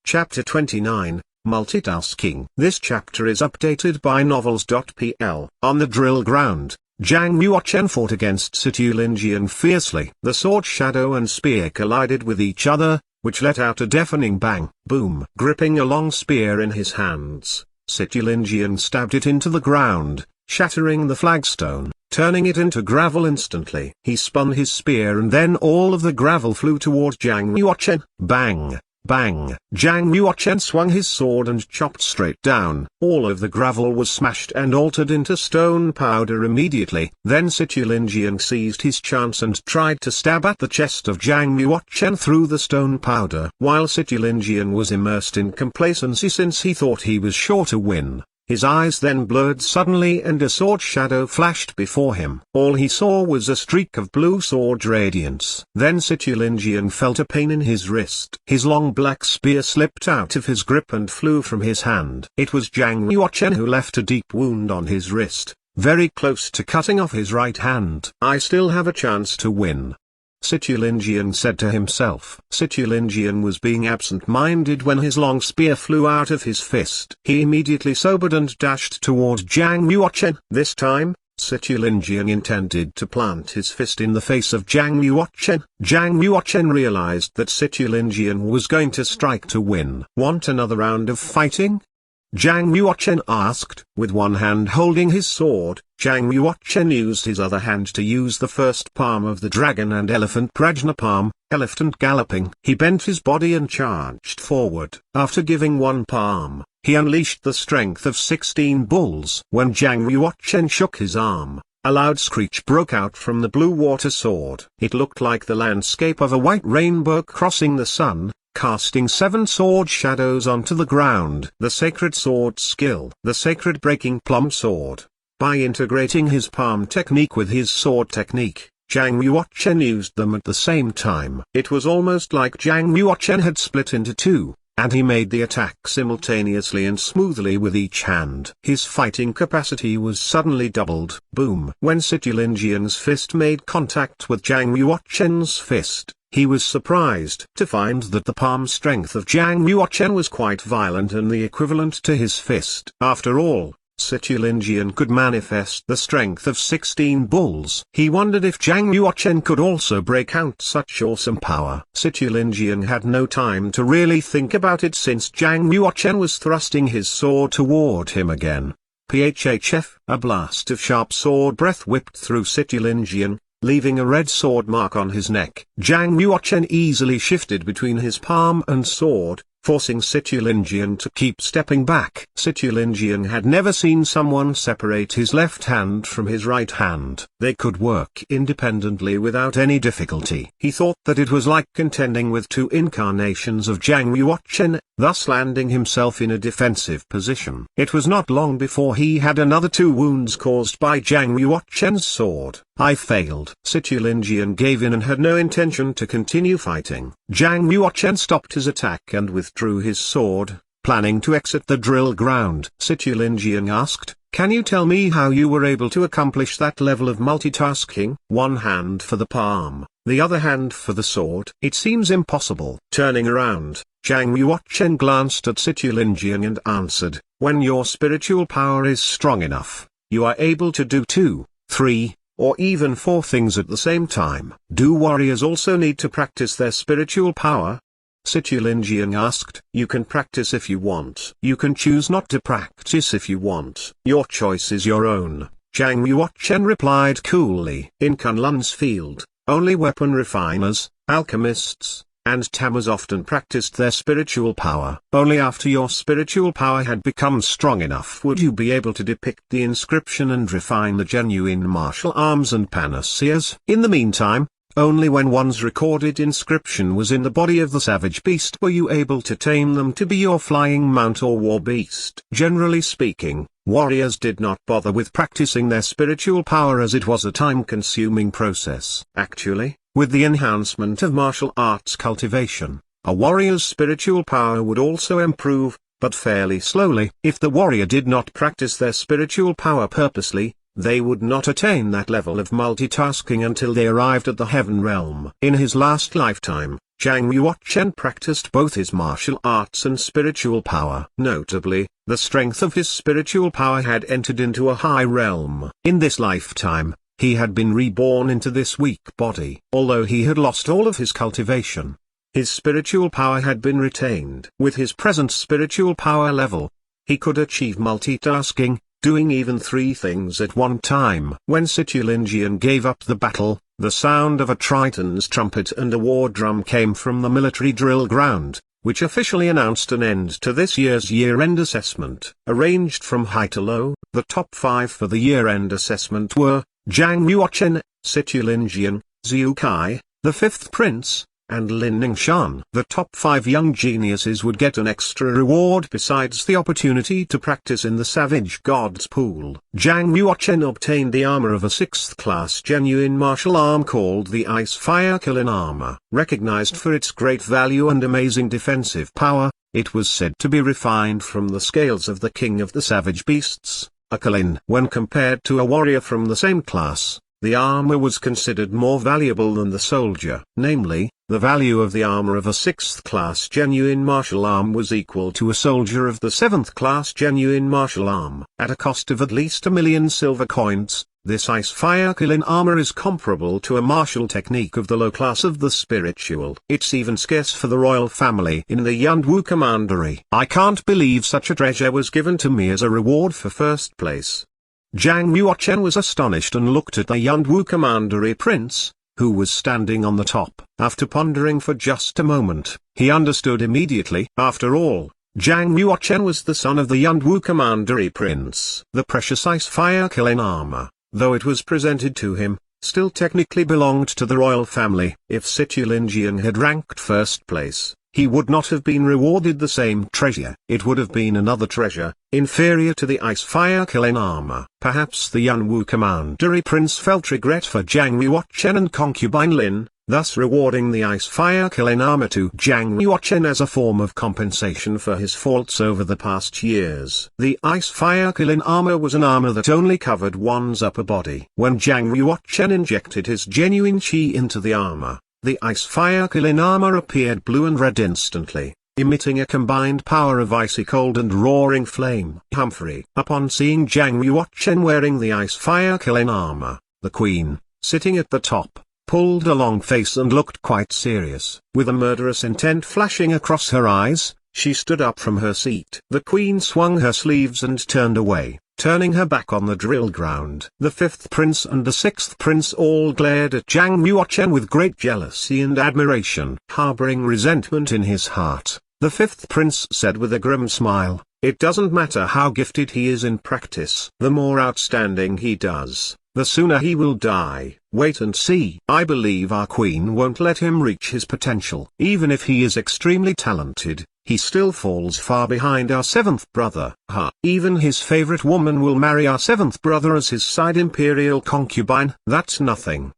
Chapter 29, Multitasking. This chapter is updated by novels.pl. On the drill ground, Zhang Yuochen fought against Situlinjian fiercely. The sword shadow and spear collided with each other, which let out a deafening bang, boom. Gripping a long spear in his hands, Situlinjian stabbed it into the ground, shattering the flagstone, turning it into gravel instantly. He spun his spear and then all of the gravel flew toward Zhang Yuochen. Bang! Bang! Zhang Yuochen swung his sword and chopped straight down. All of the gravel was smashed and altered into stone powder immediately. Then Situlinjian seized his chance and tried to stab at the chest of Zhang Yuochen through the stone powder. While Situlinjian was immersed in complacency since he thought he was sure to win, his eyes then blurred suddenly and a sword shadow flashed before him. All he saw was a streak of blue sword radiance. Then Situlinjian felt a pain in his wrist. His long black spear slipped out of his grip and flew from his hand. It was Zhang Yuochen who left a deep wound on his wrist, very close to cutting off his right hand. I still have a chance to win, Situlinjian said to himself. Situlinjian was being absent-minded when his long spear flew out of his fist. He immediately sobered and dashed toward Zhang Yuochen. This time, Situlinjian intended to plant his fist in the face of Zhang Yuochen. Zhang Yuochen realized that Situlinjian was going to strike to win. Want another round of fighting? Zhang Yuochen asked. With one hand holding his sword, Zhang Yuochen used his other hand to use the first palm of the dragon and elephant prajna palm, elephant galloping. He bent his body and charged forward. After giving one palm, he unleashed the strength of 16 bulls. When Zhang Yuochen shook his arm, a loud screech broke out from the blue water sword. It looked like the landscape of a white rainbow crossing the sun, casting 7 sword shadows onto the ground. The sacred sword skill. The sacred breaking plum sword. By integrating his palm technique with his sword technique, Zhang Yuochen used them at the same time. It was almost like Zhang Yuochen had split into two, and he made the attack simultaneously and smoothly with each hand. His fighting capacity was suddenly doubled. Boom! When Situlinjian's fist made contact with Zhang Yuochen's fist, he was surprised to find that the palm strength of Zhang Yuochen was quite violent and the equivalent to his fist. After all, Situlinjian could manifest the strength of 16 bulls. He wondered if Zhang Yuochen could also break out such awesome power. Situlinjian had no time to really think about it since Zhang Yuochen was thrusting his sword toward him again. Phhf! A blast of sharp sword breath whipped through Situlinjian, leaving a red sword mark on his neck. Zhang Yuochen easily shifted between his palm and sword, forcing Situlinjian to keep stepping back. Situlinjian had never seen someone separate his left hand from his right hand. They could work independently without any difficulty. He thought that it was like contending with two incarnations of Zhang Yuochen, thus landing himself in a defensive position. It was not long before he had another 2 wounds caused by Zhang Yuochen's sword. I failed. Situlinjian gave in and had no intention to continue fighting. Zhang Yuochen stopped his attack and withdrew his sword, planning to exit the drill ground. Situlinjian asked, "Can you tell me how you were able to accomplish that level of multitasking? One hand for the palm, the other hand for the sword. It seems impossible." Turning around, Zhang Yuochen glanced at Situlinjian and answered, "When your spiritual power is strong enough, you are able to do 2, 3, or even 4 things at the same time." Do warriors also need to practice their spiritual power? Situlinjian asked. "You can practice if you want. You can choose not to practice if you want. Your choice is your own," Zhang Yuochen replied coolly. In Kunlun's field, only weapon refiners, alchemists, and tammers often practiced their spiritual power. Only after your spiritual power had become strong enough would you be able to depict the inscription and refine the genuine martial arms and panaceas. In the meantime, only when one's recorded inscription was in the body of the savage beast were you able to tame them to be your flying mount or war beast. Generally speaking, warriors did not bother with practicing their spiritual power as it was a time-consuming process. Actually, with the enhancement of martial arts cultivation, a warrior's spiritual power would also improve, but fairly slowly. If the warrior did not practice their spiritual power purposely, they would not attain that level of multitasking until they arrived at the heaven realm. In his last lifetime, Zhang Yuochen practiced both his martial arts and spiritual power. Notably, the strength of his spiritual power had entered into a high realm. In this lifetime, he had been reborn into this weak body. Although he had lost all of his cultivation, his spiritual power had been retained. With his present spiritual power level, he could achieve multitasking, doing even 3 things at one time. When Situlingian gave up the battle, the sound of a Triton's trumpet and a war drum came from the military drill ground, which officially announced an end to this year's year-end assessment. Arranged from high to low, the top 5 for the year-end assessment were Zhang Yuochen, Situlingian, Zhu Kai, the 5th Prince, and Lin Ningshan. The top 5 young geniuses would get an extra reward besides the opportunity to practice in the Savage Gods pool. Zhang Yuochen obtained the armor of a 6th class genuine martial arm called the Ice Fire Kilin armor. Recognized for its great value and amazing defensive power, it was said to be refined from the scales of the king of the savage beasts, a Kilin. When compared to a warrior from the same class, the armor was considered more valuable than the soldier. Namely, the value of the armor of a 6th class genuine martial arm was equal to a soldier of the 7th class genuine martial arm. At a cost of at least 1,000,000 silver coins, this Ice Fire Kilin armor is comparable to a martial technique of the low class of the spiritual. It's even scarce for the royal family in the Yunwu commandery. I can't believe such a treasure was given to me as a reward for first place. Zhang Yuochen was astonished and looked at the Yunwu commandery prince, who was standing on the top. After pondering for just a moment, he understood immediately. After all, Zhang Yuochen was the son of the Yunwu commandery prince. The precious Ice Fire Kilin armor, though it was presented to him, still technically belonged to the royal family. If Situlingian had ranked first place, he would not have been rewarded the same treasure. It would have been another treasure, inferior to the Ice Fire Kilin armor. Perhaps the Yunwu commandery prince felt regret for Zhang Yuochen and concubine Lin, thus rewarding the Ice Fire Kilin armor to Zhang Yuochen as a form of compensation for his faults over the past years. The Ice Fire Kilin armor was an armor that only covered one's upper body. When Zhang Yuochen injected his genuine qi into the armor, the Ice Fire Kilin armor appeared blue and red instantly, emitting a combined power of icy cold and roaring flame. Humphrey. Upon seeing Zhang Yuochen wearing the Ice Fire Kilin armor, the queen, sitting at the top, pulled a long face and looked quite serious. With a murderous intent flashing across her eyes, she stood up from her seat. The queen swung her sleeves and turned away, turning her back on the drill ground. The 5th prince and the 6th prince all glared at Zhang Yuochen with great jealousy and admiration. Harboring resentment in his heart, the 5th prince said with a grim smile, "It doesn't matter how gifted he is in practice. The more outstanding he does, the sooner he will die. Wait and see. I believe our queen won't let him reach his potential. Even if he is extremely talented, he still falls far behind our 7th brother. Even his favorite woman will marry our 7th brother as his side imperial concubine. That's nothing."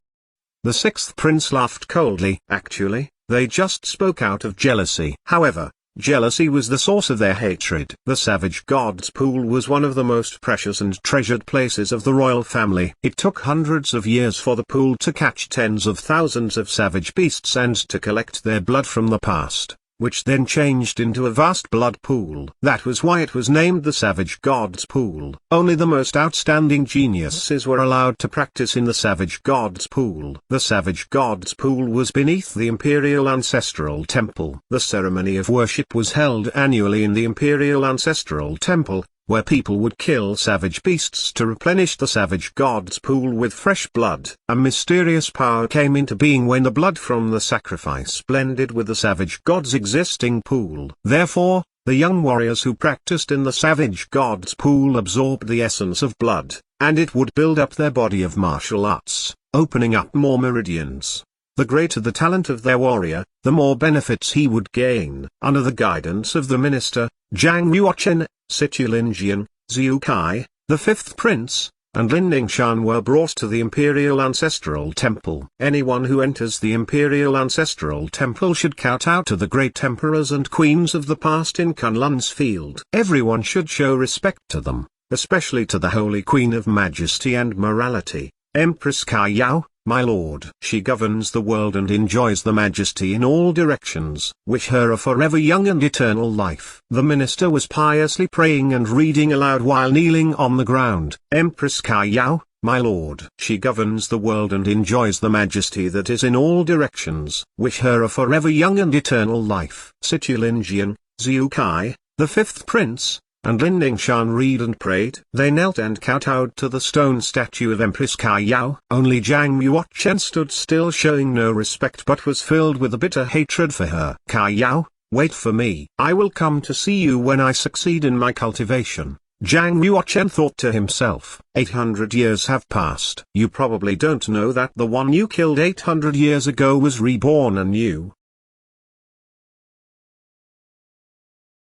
The 6th prince laughed coldly. Actually, they just spoke out of jealousy. However, jealousy was the source of their hatred. The Savage Gods pool was one of the most precious and treasured places of the royal family. It took hundreds of years for the pool to catch tens of thousands of savage beasts and to collect their blood from the past, which then changed into a vast blood pool. That was why it was named the Savage Gods pool. Only the most outstanding geniuses were allowed to practice in the Savage Gods pool. The Savage Gods pool was beneath the Imperial Ancestral Temple. The ceremony of worship was held annually in the Imperial Ancestral Temple, where people would kill savage beasts to replenish the Savage Gods pool with fresh blood. A mysterious power came into being when the blood from the sacrifice blended with the Savage Gods' existing pool. Therefore, the young warriors who practiced in the Savage Gods pool absorbed the essence of blood, and it would build up their body of martial arts, opening up more meridians. The greater the talent of their warrior, the more benefits he would gain. Under the guidance of the minister, Zhang Yuochen, Situlingian, Zhu Kai, the 5th prince, and Lin Ningshan were brought to the Imperial Ancestral Temple. Anyone who enters the Imperial Ancestral Temple should kowtow to the great emperors and queens of the past in Kunlun's field. Everyone should show respect to them, especially to the Holy Queen of Majesty and Morality, Empress Kaiyao, my lord. She governs the world and enjoys the majesty in all directions. Wish her a forever young and eternal life. The minister was piously praying and reading aloud while kneeling on the ground. Empress Kaiyao, my lord. She governs the world and enjoys the majesty that is in all directions. Wish her a forever young and eternal life. Situlinjian, Zhu Kai, the fifth prince, and Lin Ningshan read and prayed. They knelt and kowtowed to the stone statue of Empress Kaiyao. Only Zhang Yuochen stood still, showing no respect but was filled with a bitter hatred for her. Kaiyao, wait for me. I will come to see you when I succeed in my cultivation. Zhang Yuochen thought to himself. 800 years have passed. You probably don't know that the one you killed 800 years ago was reborn anew.